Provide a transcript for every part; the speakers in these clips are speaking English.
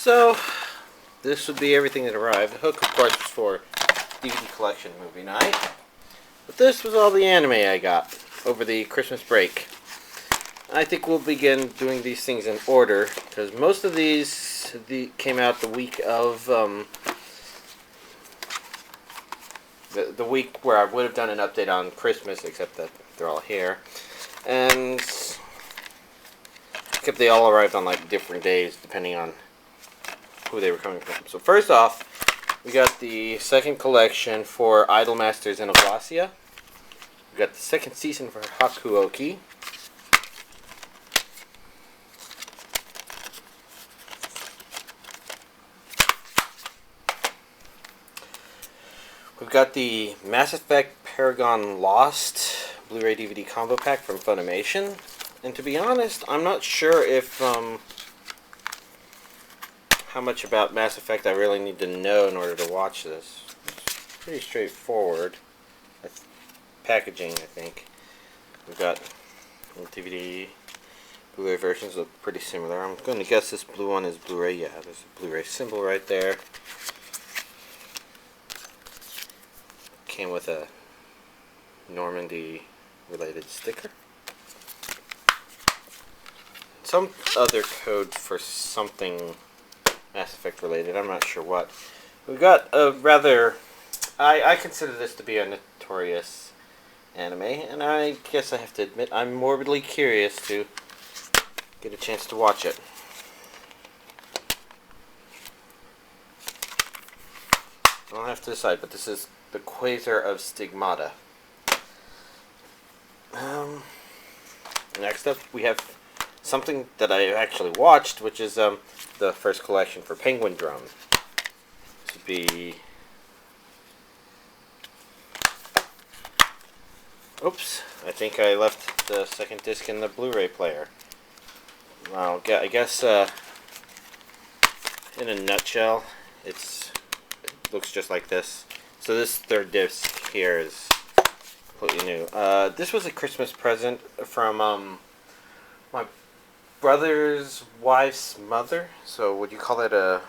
So, this would be everything that arrived. The hook, of course, was for DVD collection movie night. But this was all the anime I got over the Christmas break. I think we'll begin doing these things in order, because most of these came out the week of, the week where I would have done an update on Christmas, except that they're all here. And, except they all arrived on, like, different days, depending on who they were coming from. So first off, we got the second collection for Idolmaster Xenoglossia. We got the second season for Hakuoki. We've got the Mass Effect Paragon Lost Blu-ray DVD combo pack from Funimation. And to be honest, I'm not sure if how much about Mass Effect I really need to know in order to watch this. It's pretty straightforward. Packaging, I think. We've got DVD, Blu-ray versions look pretty similar. I'm going to guess this blue one is Blu-ray. Yeah, there's a Blu-ray symbol right there. Came with a Normandy-related sticker. Some other code for something Mass Effect related, I'm not sure what. We've got a rather, I consider this to be a notorious anime, and I guess I have to admit I'm morbidly curious to get a chance to watch it. I'll have to decide, but this is the Qwaser of Stigmata. Next up we have something that I actually watched, which is the first collection for Penguindrum. This would be... Oops, I think I left the second disc in the Blu-ray player. Well, I guess in a nutshell, it looks just like this. So this third disc here is completely new. This was a Christmas present from my brother's wife's mother. So would you call it a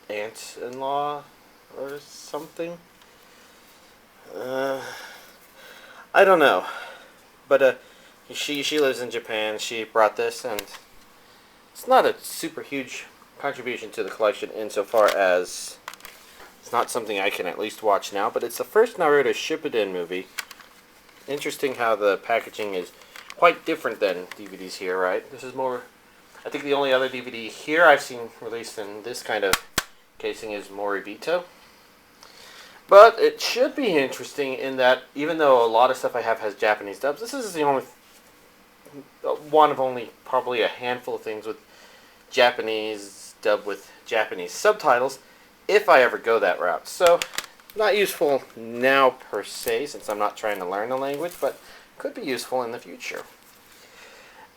aunt-in-law or something? I don't know. But she lives in Japan. She brought this, and it's not a super huge contribution to the collection insofar as it's not something I can at least watch now, but it's the first Naruto Shippuden movie. Interesting how the packaging is quite different than DVDs here, right? This is more... I think the only other DVD here I've seen released in this kind of casing is Moribito. But it should be interesting in that even though a lot of stuff I have has Japanese dubs, this is the only... one of only probably a handful of things with Japanese dub with Japanese subtitles, if I ever go that route. So, not useful now per se, since I'm not trying to learn the language, but could be useful in the future.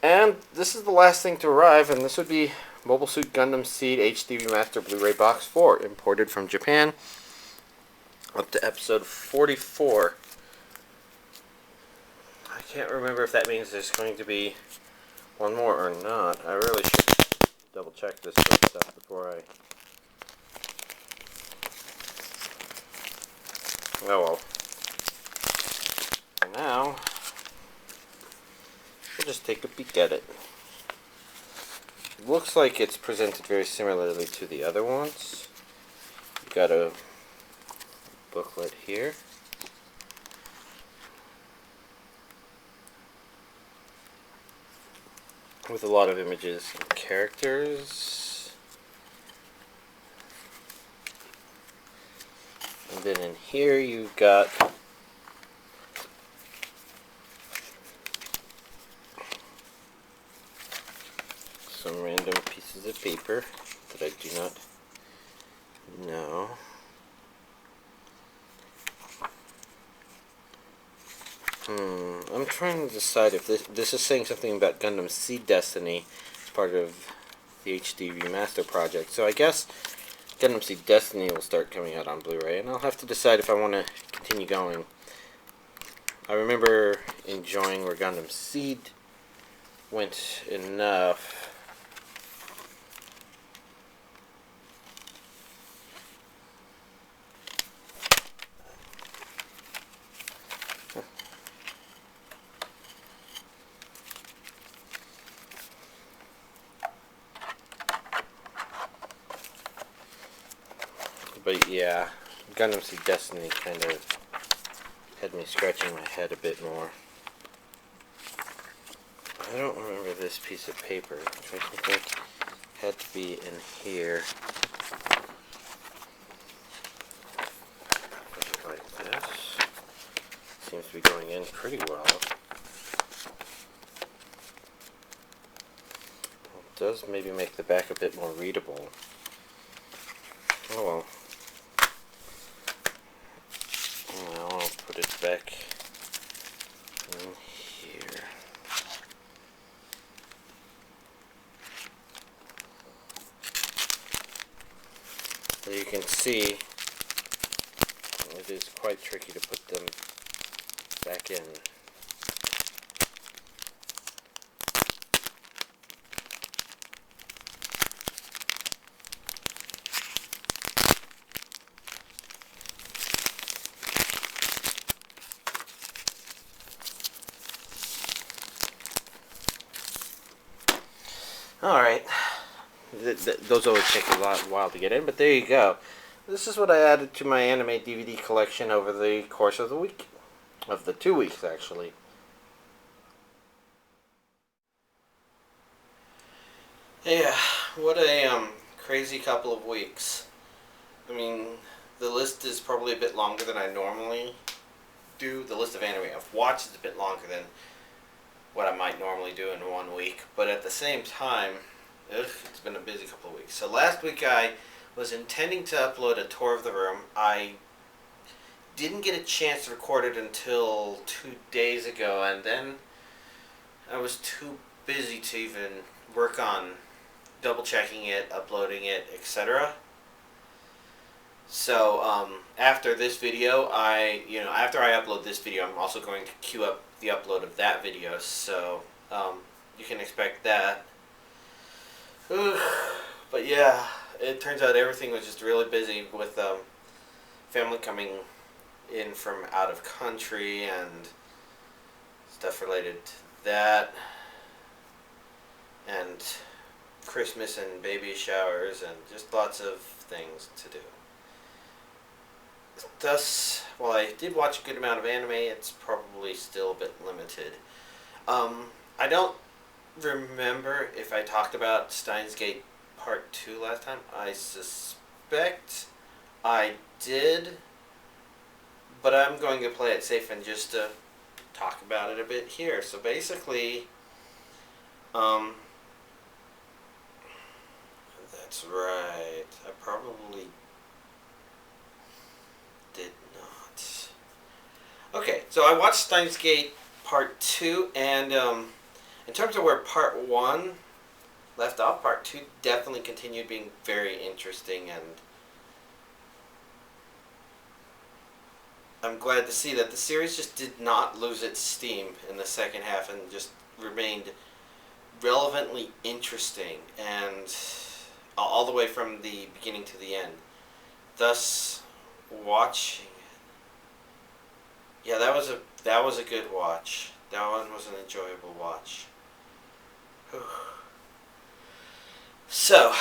And this is the last thing to arrive, and this would be Mobile Suit Gundam Seed HD Remaster Blu-ray Box 4, imported from Japan, up to episode 44. I can't remember if that means there's going to be one more or not. I really should double check this sort of stuff before I... Oh well. For now, we'll just take a peek at it. Looks like it's presented very similarly to the other ones. You've got a booklet here. With a lot of images and characters. And then in here you've got some random pieces of paper that I do not know. I'm trying to decide if this is saying something about Gundam Seed Destiny as part of the HD Remaster project. So I guess Gundam Seed Destiny will start coming out on Blu-ray, and I'll have to decide if I want to continue going. I remember enjoying where Gundam Seed went enough But yeah, Gundam Seed Destiny kind of had me scratching my head a bit more. I don't remember this piece of paper, which makes me think had to be in here. Like this. Seems to be going in pretty well. It does maybe make the back a bit more readable. Oh well. Now I'll put it back in here. So you can see it is quite tricky to put them back in. Alright, those always take a while to get in, but there you go. This is what I added to my anime DVD collection over the course of the week. Of the 2 weeks, actually. Yeah, what a crazy couple of weeks. I mean, the list is probably a bit longer than I normally do. The list of anime I've watched is a bit longer than what I might normally do in 1 week, but at the same time, it's been a busy couple of weeks. So last week I was intending to upload a tour of the room. I didn't get a chance to record it until 2 days ago, and then I was too busy to even work on double checking it, uploading it, etc. So after this video, after I upload this video, I'm also going to queue up the upload of that video, so you can expect that. But yeah, it turns out everything was just really busy with family coming in from out of country and stuff related to that, and Christmas and baby showers and just lots of things to do. Thus, while I did watch a good amount of anime, it's probably still a bit limited. I don't remember if I talked about Steins Gate Part 2 last time. I suspect I did, but I'm going to play it safe and just talk about it a bit here. So basically, that's right, I probably did not. Okay, so I watched Steins Gate Part 2, and in terms of where Part 1 left off, Part 2 definitely continued being very interesting, and I'm glad to see that the series just did not lose its steam in the second half and just remained relevantly interesting, and all the way from the beginning to the end. Thus, watching it, yeah, that was a good watch. That one was an enjoyable watch. So,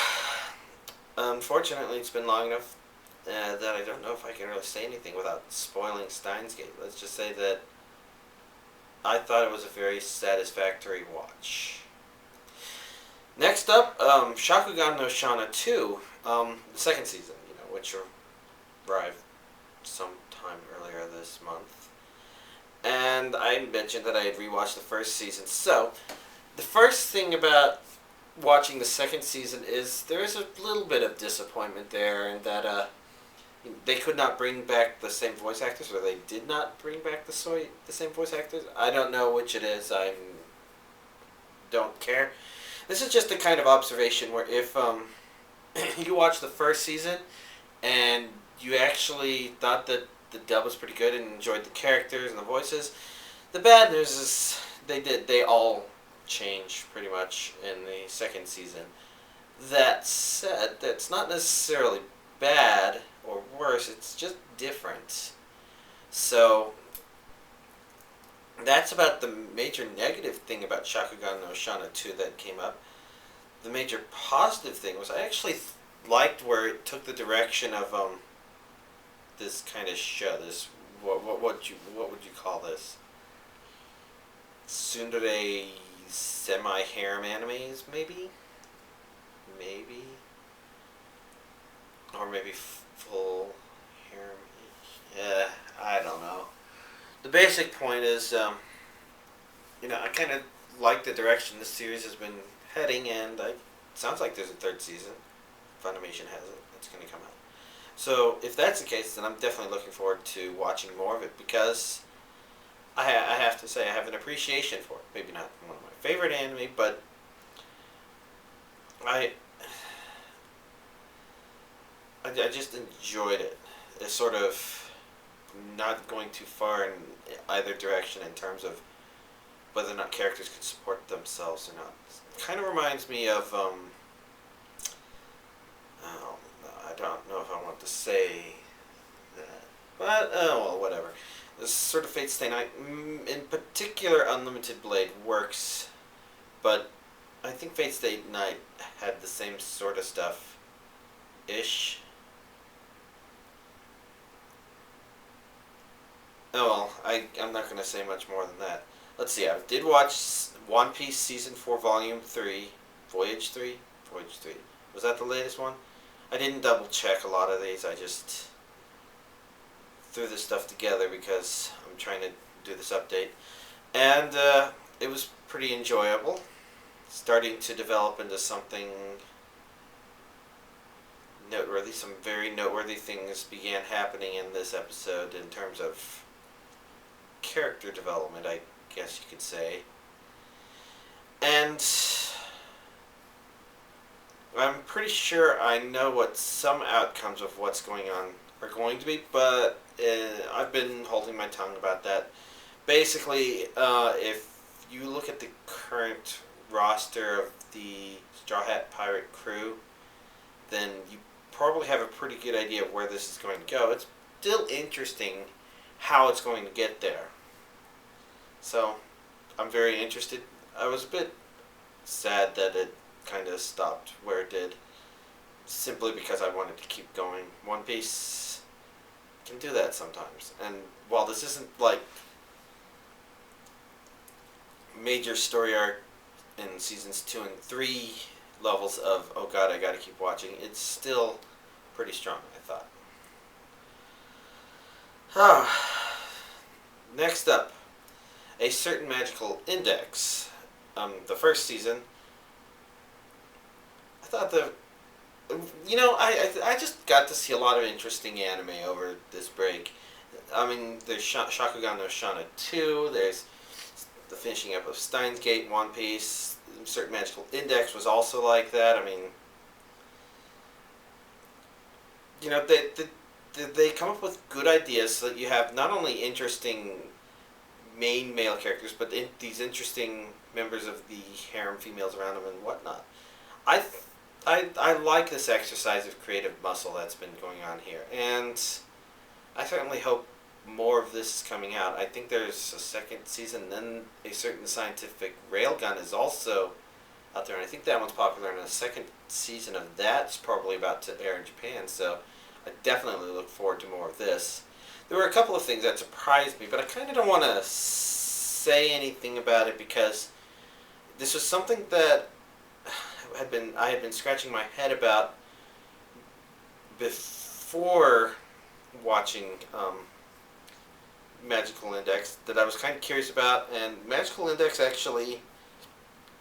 unfortunately, it's been long enough that I don't know if I can really say anything without spoiling Steins Gate. Let's just say that I thought it was a very satisfactory watch. Next up, Shakugan no Shana 2, the second season, which arrived sometime earlier this month. And I mentioned that I had rewatched the first season. So, the first thing about watching the second season is there is a little bit of disappointment there, in that they could not bring back the same voice actors, or they did not bring back the same voice actors. I don't know which it is. I don't care. This is just a kind of observation where if you watch the first season and you actually thought that the dub was pretty good and enjoyed the characters and the voices, the bad news is they all change pretty much in the second season. That said, that's not necessarily bad or worse, it's just different. So that's about the major negative thing about Shakugan no Shana 2 that came up. The major positive thing was I actually liked where it took the direction of this kind of show. This what would you call this? Tsundere semi-harem animes, maybe, or maybe full harem. Yeah, I don't know. The basic point is, I kind of like the direction this series has been heading, and it sounds like there's a third season. Funimation has it. It's going to come out. So if that's the case, then I'm definitely looking forward to watching more of it, because I have to say I have an appreciation for it. Maybe not one of my favorite anime, but I just enjoyed it. It's sort of not going too far in either direction in terms of whether or not characters can support themselves or not. It kind of reminds me of I don't know if I want to say that, but well, whatever. This sort of Fate Stay Night, in particular, Unlimited Blade works, but I think Fate Stay Night had the same sort of stuff, ish. Oh well, I'm not going to say much more than that. Let's see, I did watch One Piece Season 4 Volume 3, Voyage 3? Voyage 3. Was that the latest one? I didn't double check a lot of these, I just threw this stuff together because I'm trying to do this update. And it was pretty enjoyable. Starting to develop into something noteworthy. Some very noteworthy things began happening in this episode in terms of character development, I guess you could say. And I'm pretty sure I know what some outcomes of what's going on are going to be, but I've been holding my tongue about that. Basically, if you look at the current roster of the Straw Hat Pirate crew, then you probably have a pretty good idea of where this is going to go. It's still interesting how it's going to get there. So, I'm very interested. I was a bit sad that it kind of stopped where it did, simply because I wanted to keep going. One Piece can do that sometimes, and while this isn't like major story arc in seasons 2 and 3 levels of, oh god, I gotta keep watching, it's still pretty strong, I thought. Next up, A Certain Magical Index. The first season, I thought I just got to see a lot of interesting anime over this break. I mean, there's Shakugan no Shana 2, there's the finishing up of Steins Gate, One Piece, A Certain Magical Index was also like that. I mean, they come up with good ideas so that you have not only interesting main male characters, but these interesting members of the harem females around them and whatnot. I like this exercise of creative muscle that's been going on here, and I certainly hope more of this is coming out. I think there's a second season, then A Certain Scientific Railgun is also out there, and I think that one's popular, and a second season of that's probably about to air in Japan, so I definitely look forward to more of this. There were a couple of things that surprised me, but I kind of don't want to say anything about it because this was something that I had been scratching my head about before watching Magical Index, that I was kind of curious about, and Magical Index actually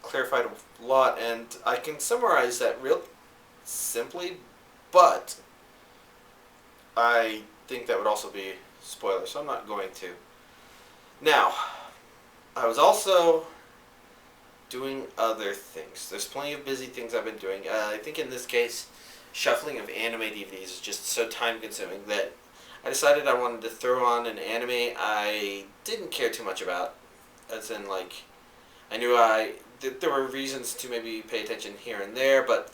clarified a lot, and I can summarize that real simply, but I think that would also be spoiler, so I'm not going to. Now, I was also doing other things. There's plenty of busy things I've been doing. I think in this case, shuffling of anime DVDs is just so time consuming that I decided I wanted to throw on an anime I didn't care too much about. As in, like, I knew there were reasons to maybe pay attention here and there, but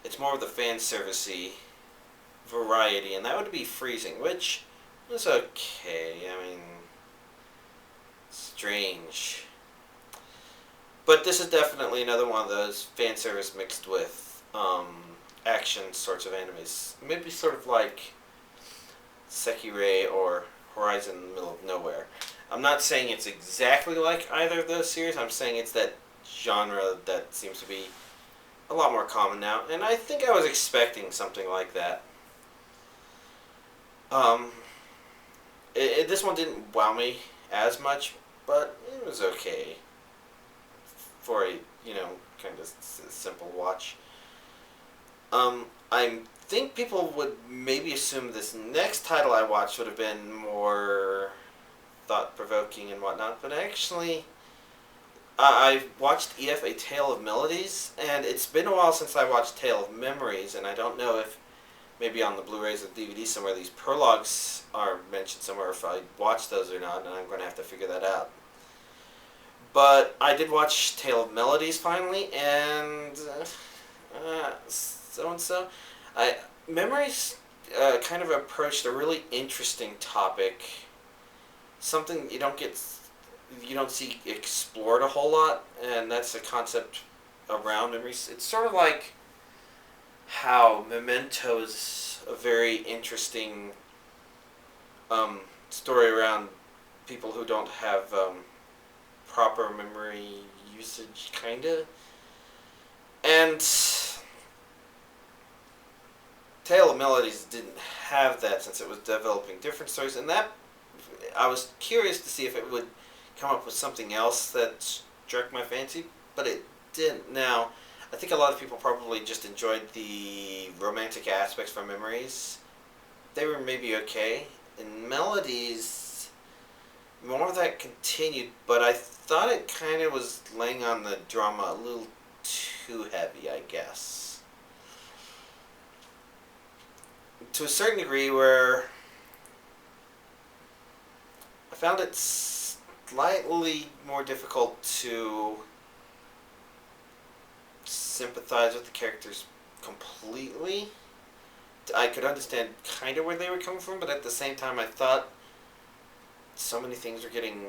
it's more of the fan servicey variety, and that would be Freezing, which was okay. I mean, strange. But this is definitely another one of those fan service mixed with action sorts of animes. Maybe sort of like Sekirei or Horizon in the Middle of Nowhere. I'm not saying it's exactly like either of those series. I'm saying it's that genre that seems to be a lot more common now, and I think I was expecting something like that. Um, this one didn't wow me as much, but it was okay for a kind of simple watch. I think people would maybe assume this next title I watched would have been more thought-provoking and whatnot, but actually, I watched EF A Tale of Melodies, and it's been a while since I watched Tale of Memories, and I don't know if maybe on the Blu-rays or DVD somewhere these prologues are mentioned somewhere, if I watched those or not, and I'm going to have to figure that out. But I did watch Tale of Melodies finally, and so-and-so. Memories kind of approached a really interesting topic, something you don't see explored a whole lot, and that's a concept around memories. It's sort of like how Memento is a very interesting story around people who don't have proper memory usage, kinda. And Tale of Melodies didn't have that since it was developing different stories, and that I was curious to see if it would come up with something else that struck my fancy, but it didn't. Now, I think a lot of people probably just enjoyed the romantic aspects from Memories. They were maybe okay. In Melodies, more of that continued, but I thought it kind of was laying on the drama a little too heavy, I guess. To a certain degree where I found it slightly more difficult to sympathize with the characters completely. I could understand kind of where they were coming from, but at the same time I thought so many things were getting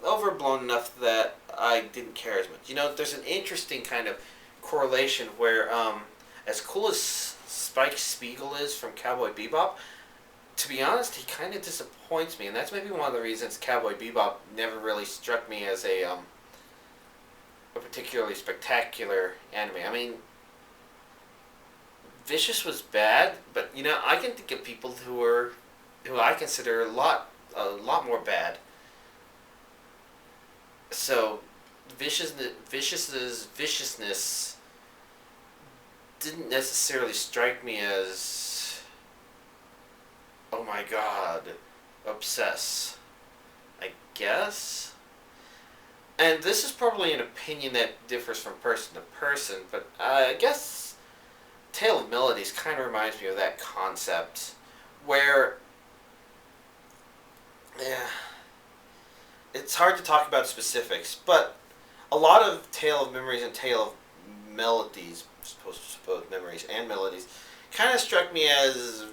overblown enough that I didn't care as much. There's an interesting kind of correlation where as cool as Spike Spiegel is from Cowboy Bebop, to be honest, he kind of disappoints me, and that's maybe one of the reasons Cowboy Bebop never really struck me as a particularly spectacular anime. I mean, Vicious was bad, but I can think of people who I consider a lot more bad. So, Vicious's viciousness didn't necessarily strike me as, oh my god, obsess, I guess? And this is probably an opinion that differs from person to person, but I guess Tale of Melodies kind of reminds me of that concept, where, it's hard to talk about specifics, but a lot of Tale of Memories and Tale of Melodies, both Memories and Melodies, kind of struck me as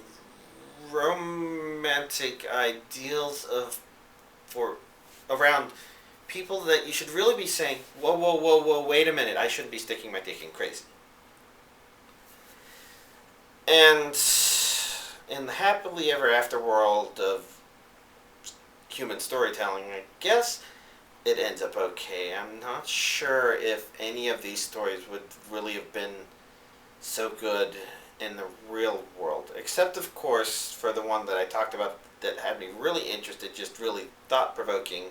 romantic ideals around people that you should really be saying, whoa, whoa, whoa, whoa, wait a minute, I shouldn't be sticking my dick in crazy. And in the happily ever after world of human storytelling, I guess it ends up okay. I'm not sure if any of these stories would really have been so good in the real world, except of course for the one that I talked about that had me really interested, just really thought-provoking.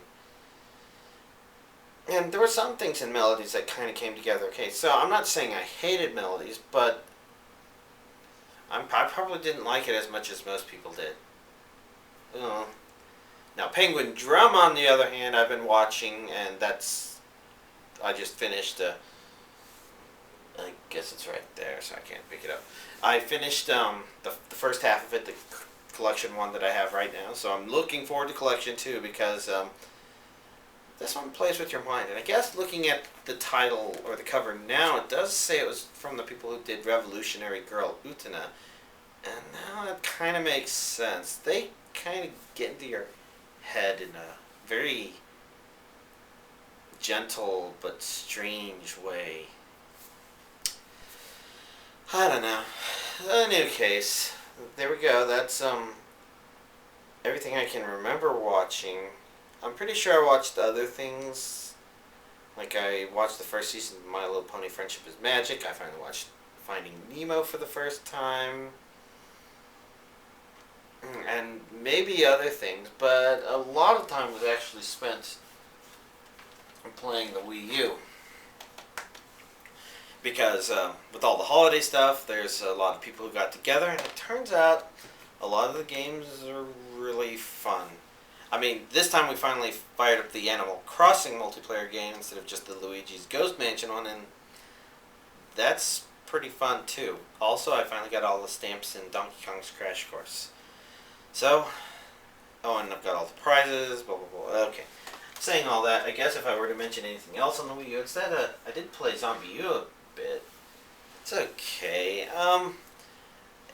And there were some things in Melodies that kind of came together okay. So I'm not saying I hated Melodies, but I probably didn't like it as much as most people did. Now, Penguindrum, on the other hand, I've been watching, and I just finished, I guess it's right there, so I can't pick it up. I finished the first half of it, the collection one that I have right now, so I'm looking forward to collection 2, because this one plays with your mind. And I guess looking at the title, or the cover now, it does say it was from the people who did Revolutionary Girl Utena, and now it kind of makes sense. They kind of get into your head in a very gentle but strange way. I don't know. In any case, there we go. That's everything I can remember watching. I'm pretty sure I watched other things. Like I watched the first season of My Little Pony: Friendship is Magic. I finally watched Finding Nemo for the first time. And maybe other things, but a lot of time was actually spent playing the Wii U. Because with all the holiday stuff, there's a lot of people who got together, and it turns out a lot of the games are really fun. I mean, this time we finally fired up the Animal Crossing multiplayer game instead of just the Luigi's Ghost Mansion one, and that's pretty fun too. Also, I finally got all the stamps in Donkey Kong's Crash Course. So, oh, and I've got all the prizes, blah, blah, blah. Okay. Saying all that, I guess if I were to mention anything else on the Wii U, it's that I did play Zombie U a bit. It's okay.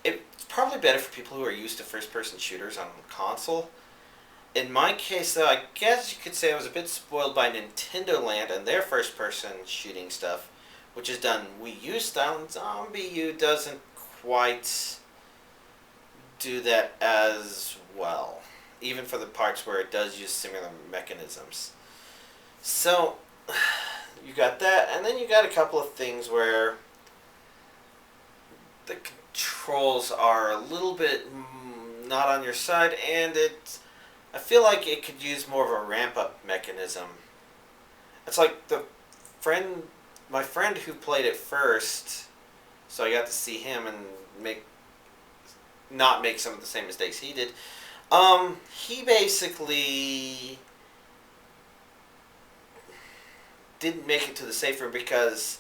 It's probably better for people who are used to first-person shooters on the console. In my case, though, I guess you could say I was a bit spoiled by Nintendo Land and their first-person shooting stuff, which is done Wii U style, and Zombie U doesn't quite do that as well, even for the parts where it does use similar mechanisms. So, you got that, and then you got a couple of things where the controls are a little bit not on your side, and I feel like it could use more of a ramp-up mechanism. It's like my friend who played it first, so I got to see him and not make some of the same mistakes he did. He basically didn't make it to the safe room because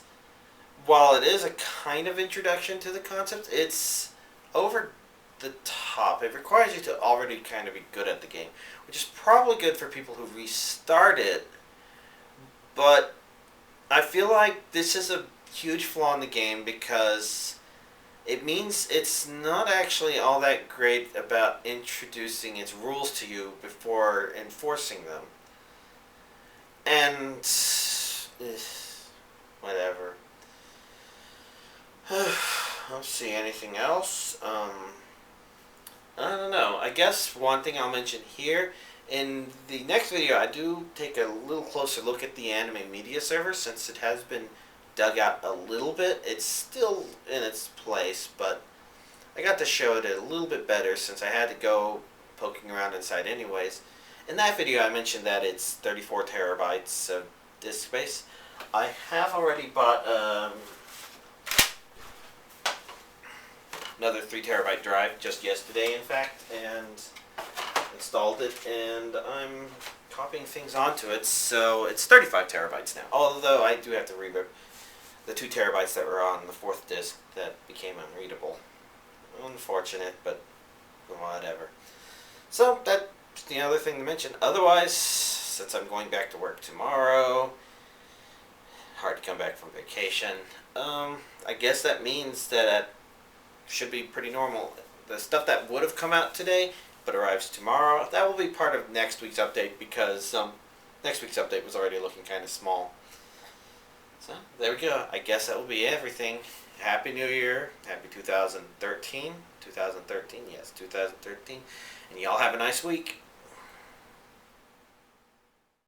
while it is a kind of introduction to the concept, it's over the top. It requires you to already kind of be good at the game, which is probably good for people who restart it, but I feel like this is a huge flaw in the game because it means it's not actually all that great about introducing its rules to you before enforcing them. And whatever. I don't see anything else. I don't know. I guess one thing I'll mention here, in the next video I do take a little closer look at the anime media server since it has been dug out a little bit. It's still in its place, but I got to show it a little bit better since I had to go poking around inside anyways. In that video I mentioned that it's 34 terabytes of disk space. I have already bought another 3 terabyte drive just yesterday, in fact, and installed it, and I'm copying things onto it, so it's 35 terabytes now. Although I do have to reboot the 2 terabytes that were on the 4th disk that became unreadable. Unfortunate, but whatever. So that's the other thing to mention. Otherwise, since I'm going back to work tomorrow, hard to come back from vacation, I guess that means that should be pretty normal. The stuff that would have come out today but arrives tomorrow, that will be part of next week's update because next week's update was already looking kind of small. So there we go. I guess that will be everything. Happy New Year. Happy 2013. 2013, yes, 2013. And y'all have a nice week.